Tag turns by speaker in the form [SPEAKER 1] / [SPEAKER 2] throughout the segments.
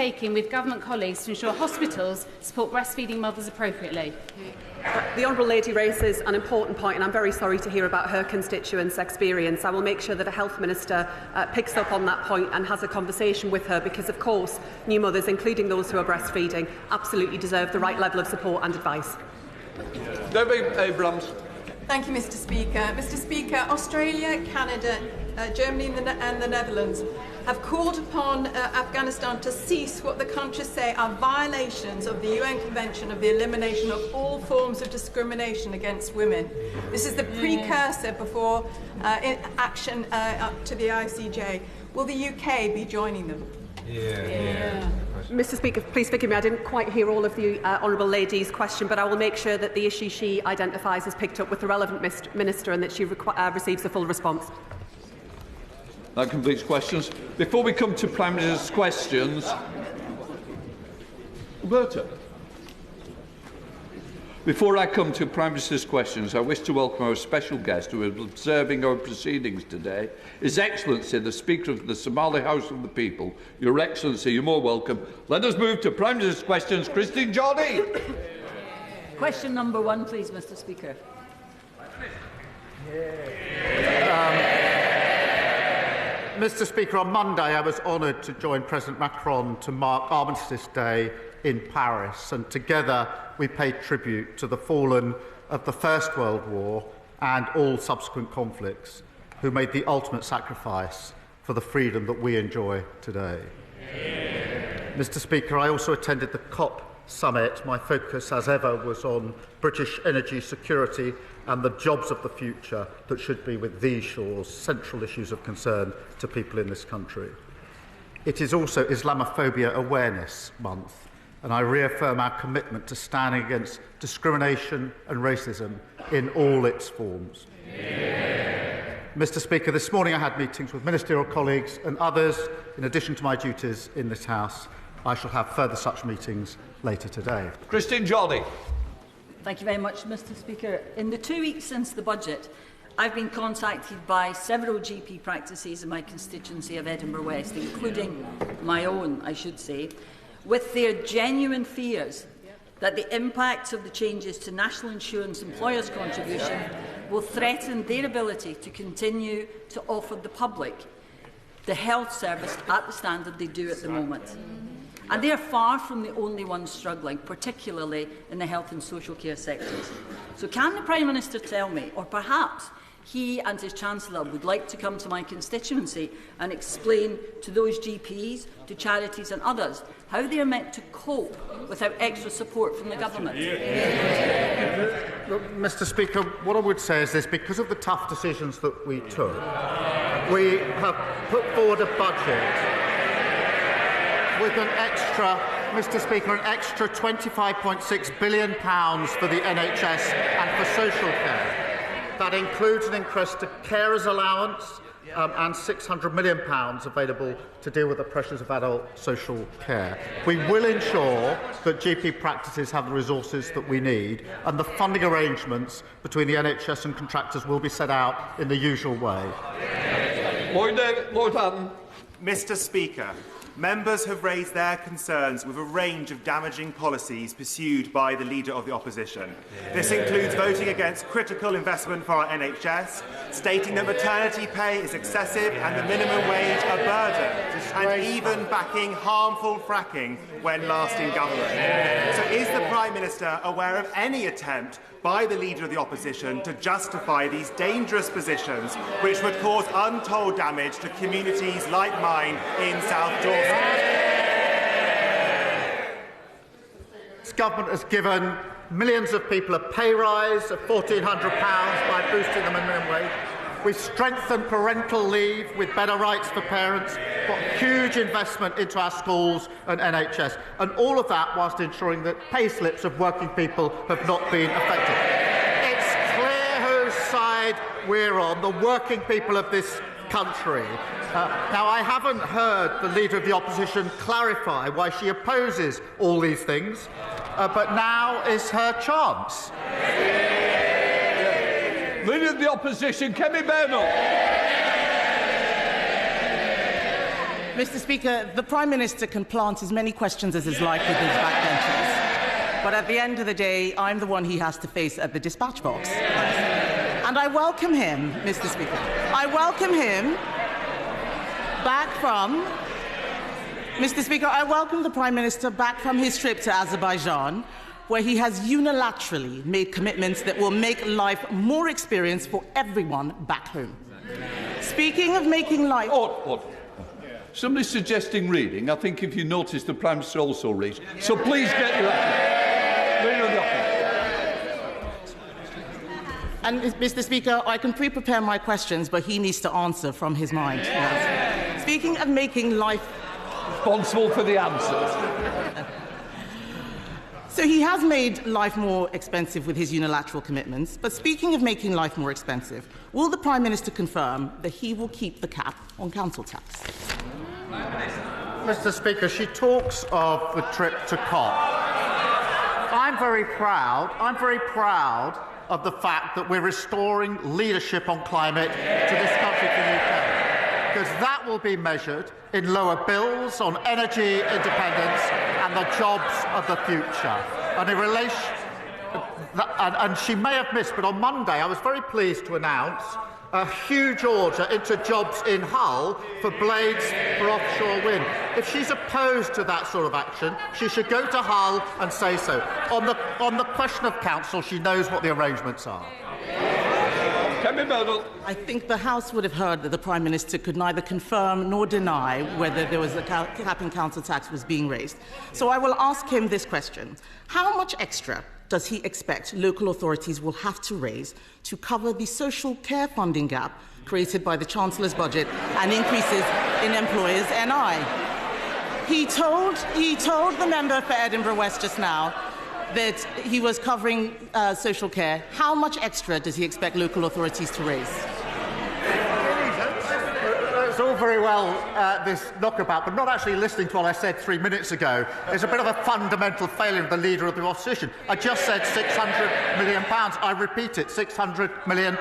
[SPEAKER 1] taking with government colleagues to ensure hospitals support breastfeeding mothers appropriately?
[SPEAKER 2] The Honourable Lady raises an important point, and I'm very sorry to hear about her constituents' experience. I will make sure that a Health Minister picks up on that point and has a conversation with her, because, of course, new mothers, including those who are breastfeeding, absolutely deserve the right level of support and advice.
[SPEAKER 3] Debbie Abrams.
[SPEAKER 4] Thank you, Mr. Speaker. Mr. Speaker, Australia, Canada, Germany and the Netherlands have called upon Afghanistan to cease what the countries say are violations of the UN Convention of the Elimination of All Forms of Discrimination against Women. This is the precursor before action up to the ICJ. Will the UK be joining them?
[SPEAKER 2] Mr. Speaker, please forgive me, I didn't quite hear all of the Honourable Lady's question, but I will make sure that the issue she identifies is picked up with the relevant Minister and that she receives a full response.
[SPEAKER 3] That completes questions. Before we come to Prime Minister's questions, Roberta. Before I come to Prime Minister's questions, I wish to welcome our special guest who is observing our proceedings today, His Excellency, the Speaker of the Somali House of the People. Your Excellency, you're more welcome. Let us move to Prime Minister's questions. Christine Geordie.
[SPEAKER 5] Question number 1, please, Mr. Speaker.
[SPEAKER 6] Mr. Speaker, on Monday I was honoured to join President Macron to mark Armistice Day in Paris, and together we paid tribute to the fallen of the First World War and all subsequent conflicts who made the ultimate sacrifice for the freedom that we enjoy today. Mr. Speaker, I also attended the COP summit. My focus, as ever, was on British energy security and the jobs of the future that should be with these shores, central issues of concern to people in this country. It is also Islamophobia Awareness Month, and I reaffirm our commitment to standing against discrimination and racism in all its forms. Mr. Speaker, this morning I had meetings with ministerial colleagues and others, in addition to my duties in this House. I shall have further such meetings later today.
[SPEAKER 3] Christine Geordie.
[SPEAKER 5] Thank you very much, Mr. Speaker. In the 2 weeks since the budget, I've been contacted by several GP practices in my constituency of Edinburgh West, including my own, I should say, with their genuine fears that the impacts of the changes to National Insurance Employers' contribution will threaten their ability to continue to offer the public the health service at the standard they do at the moment. And they are far from the only ones struggling, particularly in the health and social care sectors. So can the Prime Minister tell me, or perhaps he and his Chancellor would like to come to my constituency and explain to those GPs, to charities and others, how they are meant to cope without extra support from the government?
[SPEAKER 6] Look, Mr. Speaker, what I would say is this: because of the tough decisions that we took, we have put forward a budget with an extra, Mr. Speaker, an extra £25.6 billion for the NHS and for social care. That includes an increase to carers allowance and £600 million available to deal with the pressures of adult social care. We will ensure that GP practices have the resources that we need, and the funding arrangements between the NHS and contractors will be set out in the usual way.
[SPEAKER 3] Lord Hatton.
[SPEAKER 7] Mr. Speaker, members have raised their concerns with a range of damaging policies pursued by the Leader of the Opposition. This includes voting against critical investment for our NHS, stating that maternity pay is excessive and the minimum wage a burden, and even backing harmful fracking when last in government. So is the Prime Minister aware of any attempt by the Leader of the Opposition to justify these dangerous positions which would cause untold damage to communities like mine in South Dorset?
[SPEAKER 6] This government has given millions of people a pay rise of £1,400 by boosting the minimum wage. We've strengthened parental leave with better rights for parents, got huge investment into our schools and NHS, and all of that whilst ensuring that pay slips of working people have not been affected. It's clear whose side we're on, the working people of this country. Now, I haven't heard the Leader of the Opposition clarify why she opposes all these things, but now is her chance.
[SPEAKER 3] Leader of the Opposition, Kemi Badenoch.
[SPEAKER 8] Mr. Speaker, the Prime Minister can plant as many questions as is like with his backbenchers. But at the end of the day, I'm the one he has to face at the dispatch box. And I welcome him, Mr. Speaker. I welcome him back from... Mr. Speaker, I welcome the Prime Minister back from his trip to Azerbaijan, where he has unilaterally made commitments that will make life more experienced for everyone back home. Speaking of making life...
[SPEAKER 3] Somebody's suggesting reading. I think if you notice, the Prime Minister also reads. So please get your...
[SPEAKER 8] And, Mr. Speaker, I can pre-prepare my questions, but he needs to answer from his mind. Yes. Speaking of making life...
[SPEAKER 3] Responsible for the answers.
[SPEAKER 8] So he has made life more expensive with his unilateral commitments. But speaking of making life more expensive, will the Prime Minister confirm that he will keep the cap on council tax?
[SPEAKER 6] Mr. Speaker, she talks of the trip to COP. I'm very proud of the fact that we're restoring leadership on climate to this country, to the UK, because that will be measured in lower bills on energy independence and the jobs of the future. And in relation, and she may have missed, but on Monday I was very pleased to announce a huge order into jobs in Hull for blades for offshore wind. If she's opposed to that sort of action, she should go to Hull and say so. On the question of council, she knows what the arrangements are.
[SPEAKER 8] I think the House would have heard that the Prime Minister could neither confirm nor deny whether there was a cap in council tax was being raised. So I will ask him this question. How much extra does he expect local authorities will have to raise to cover the social care funding gap created by the Chancellor's budget and increases in employers' NI? He told the member for Edinburgh West just now that he was covering social care. How much extra does he expect local authorities to raise?
[SPEAKER 6] It's all very well, this knockabout, but not actually listening to what I said 3 minutes ago. It's a bit of a fundamental failure of the Leader of the Opposition. I just said £600 million. I repeat it, £600 million.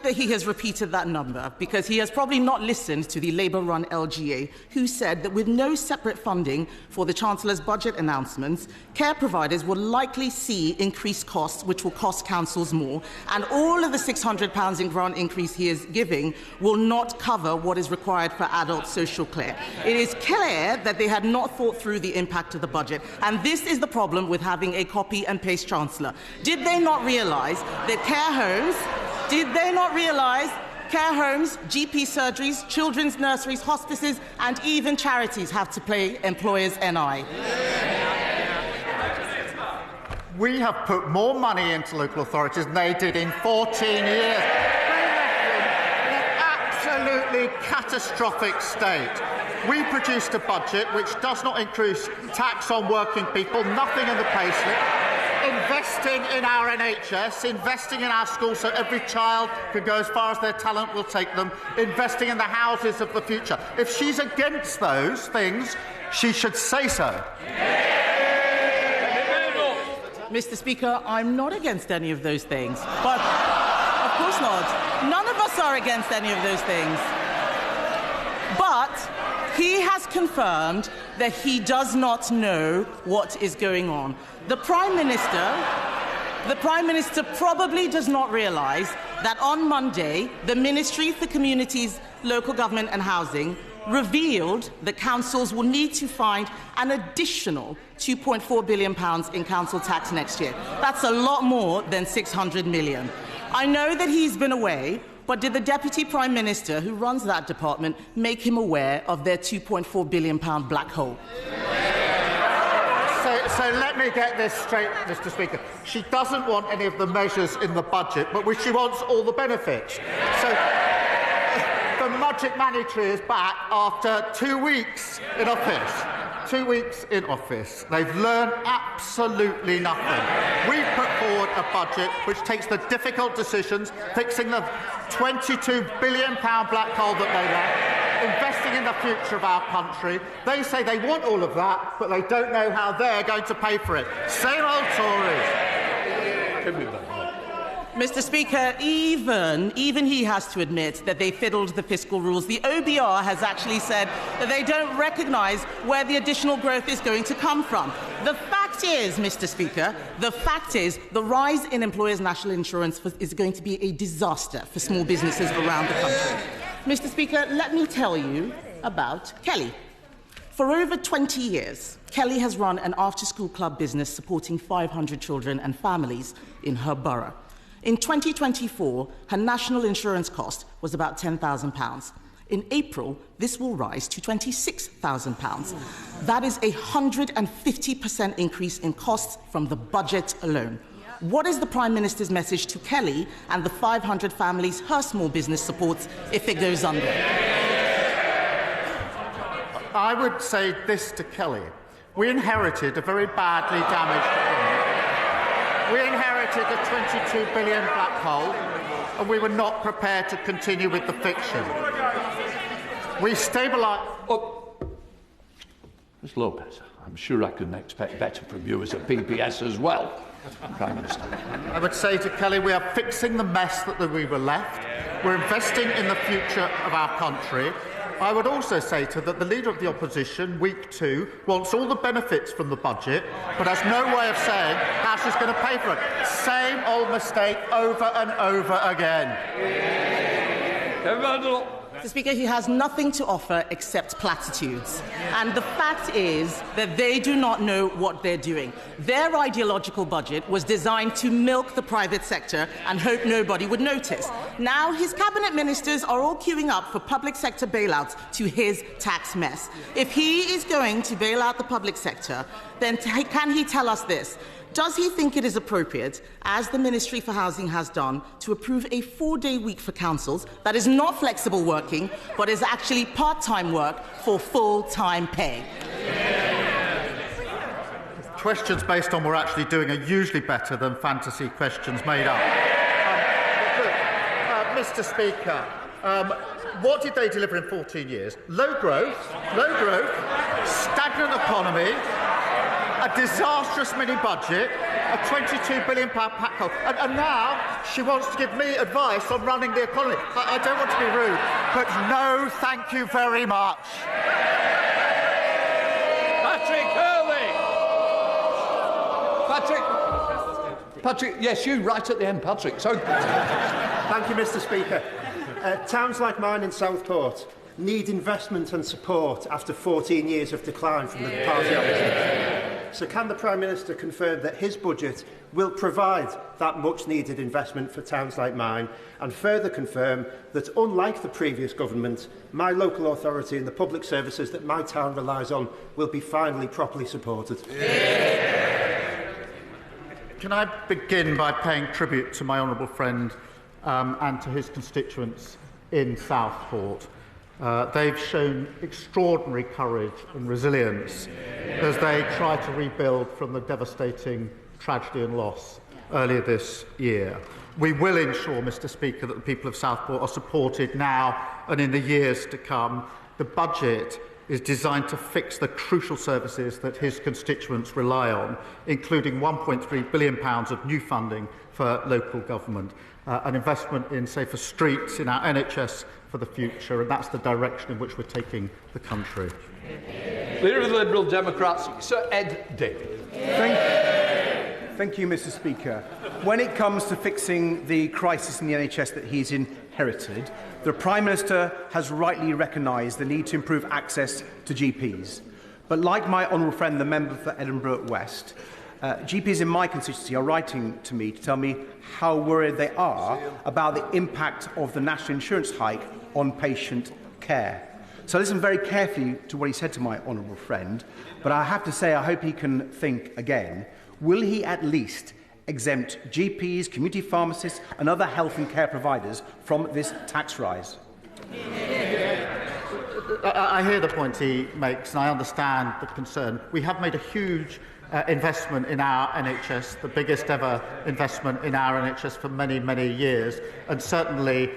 [SPEAKER 8] That he has repeated that number because he has probably not listened to the Labour-run LGA, who said that with no separate funding for the Chancellor's budget announcements, care providers will likely see increased costs, which will cost councils more, and all of the £600 in grant increase he is giving will not cover what is required for adult social care. It is clear that they had not thought through the impact of the budget, and this is the problem with having a copy-and-paste Chancellor. Did they not realise that care homes... care homes, GP surgeries, children's nurseries, hospices and even charities have to pay employers' NI?
[SPEAKER 6] We have put more money into local authorities than they did in 14 years. They left them in an absolutely catastrophic state. We produced a budget which does not increase tax on working people, nothing in the payslip, investing in our NHS, investing in our schools so every child can go as far as their talent will take them, investing in the houses of the future. If she's against those things, she should say so.
[SPEAKER 8] Mr. Speaker, I'm not against any of those things. But, of course not. None of us are against any of those things. But he has confirmed that he does not know what is going on. The Prime Minister probably does not realise that on Monday, the Ministry for Communities, Local Government and Housing revealed that councils will need to find an additional £2.4 billion in council tax next year. That's a lot more than £600 million. I know that he's been away, but did the Deputy Prime Minister, who runs that department, make him aware of their £2.4 billion black hole?
[SPEAKER 6] So let me get this straight, Mr. Speaker. She doesn't want any of the measures in the budget, but she wants all the benefits. So the Magic Money Tree is back after 2 weeks in office. 2 weeks in office. They've learned absolutely nothing. We've put forward a budget which takes the difficult decisions, fixing the £22 billion black hole that they left, investing in the future of our country. They say they want all of that, but they don't know how they're going to pay for it. Same old Tories.
[SPEAKER 8] Mr. Speaker, even he has to admit that they fiddled the fiscal rules. The OBR has actually said that they don't recognise where the additional growth is going to come from. The fact is, Mr. Speaker, the rise in employers' national insurance is going to be a disaster for small businesses around the country. Mr. Speaker, let me tell you about Kelly. For over 20 years, Kelly has run an after-school club business supporting 500 children and families in her borough. In 2024, her national insurance cost was about £10,000. In April, this will rise to £26,000. That is a 150% increase in costs from the budget alone. What is the Prime Minister's message to Kelly and the 500 families her small business supports if it goes under?
[SPEAKER 6] I would say this to Kelly. We inherited a very badly damaged economy. We inherited a £22 billion black hole, and we were not prepared to continue with the fiction. We stabilised...
[SPEAKER 3] Ms Lopez, I'm sure I can expect better from you as a PPS as well, Prime Minister.
[SPEAKER 6] I would say to Kelly, we are fixing the mess that we were left. We're investing in the future of our country. I would also say to her that the Leader of the Opposition, week 2, wants all the benefits from the budget, but has no way of saying how she's going to pay for it. Same old mistake over and over again.
[SPEAKER 8] Mr. Speaker, he has nothing to offer except platitudes. And the fact is that they do not know what they're doing. Their ideological budget was designed to milk the private sector and hope nobody would notice. Now his cabinet ministers are all queuing up for public sector bailouts to his tax mess. If he is going to bail out the public sector, then can he tell us this? Does he think it is appropriate, as the Ministry for Housing has done, to approve a 4-day week for councils that is not flexible working, but is actually part-time work for full-time pay?
[SPEAKER 6] Questions based on what we're actually doing are usually better than fantasy questions made up. Mr. Speaker, what did they deliver in 14 years? Low growth, stagnant economy, a disastrous mini-budget, a £22 billion pack hole. And now she wants to give me advice on running the economy. I don't want to be rude, but no, thank you very much.
[SPEAKER 3] Patrick, yes, you, right at the end, Patrick. So...
[SPEAKER 9] Thank you, Mr. Speaker. Towns like mine in Southport need investment and support after 14 years of decline from the party opposition. So can the Prime Minister confirm that his budget will provide that much-needed investment for towns like mine, and further confirm that, unlike the previous government, my local authority and the public services that my town relies on will be finally properly supported?
[SPEAKER 6] Can I begin by paying tribute to my honourable friend and to his constituents in Southport? They've shown extraordinary courage and resilience as they try to rebuild from the devastating tragedy and loss earlier this year. We will ensure, Mr. Speaker, that the people of Southport are supported now and in the years to come. The budget is designed to fix the crucial services that his constituents rely on, including £1.3 billion of new funding for local government, an investment in safer streets, in our NHS for the future, and that's the direction in which we're taking the country.
[SPEAKER 3] Leader of the Liberal Democrats, Sir Ed Davey.
[SPEAKER 10] Thank you, Mr. Speaker. When it comes to fixing the crisis in the NHS that he's inherited, the Prime Minister has rightly recognised the need to improve access to GPs. But like my honourable friend, the member for Edinburgh West, GPs in my constituency are writing to me to tell me how worried they are about the impact of the national insurance hike on patient care. So listen very carefully to what he said to my honourable friend, but I have to say I hope he can think again. Will he at least exempt GPs, community pharmacists and other health and care providers from this tax rise?
[SPEAKER 6] I hear the point he makes and I understand the concern. We have made a huge investment in our NHS, the biggest ever investment in our NHS for many, many years, and certainly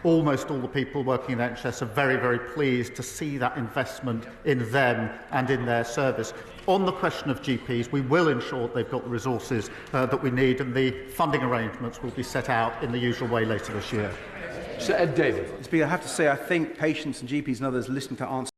[SPEAKER 6] almost all the people working in the NHS are very, very pleased to see that investment in them and in their service. On the question of GPs, we will ensure they've got the resources that we need, and the funding arrangements will be set out in the usual way later this year.
[SPEAKER 3] Sir Ed David.
[SPEAKER 10] Speaker, I have to say, I think patients and GPs and others listening to answer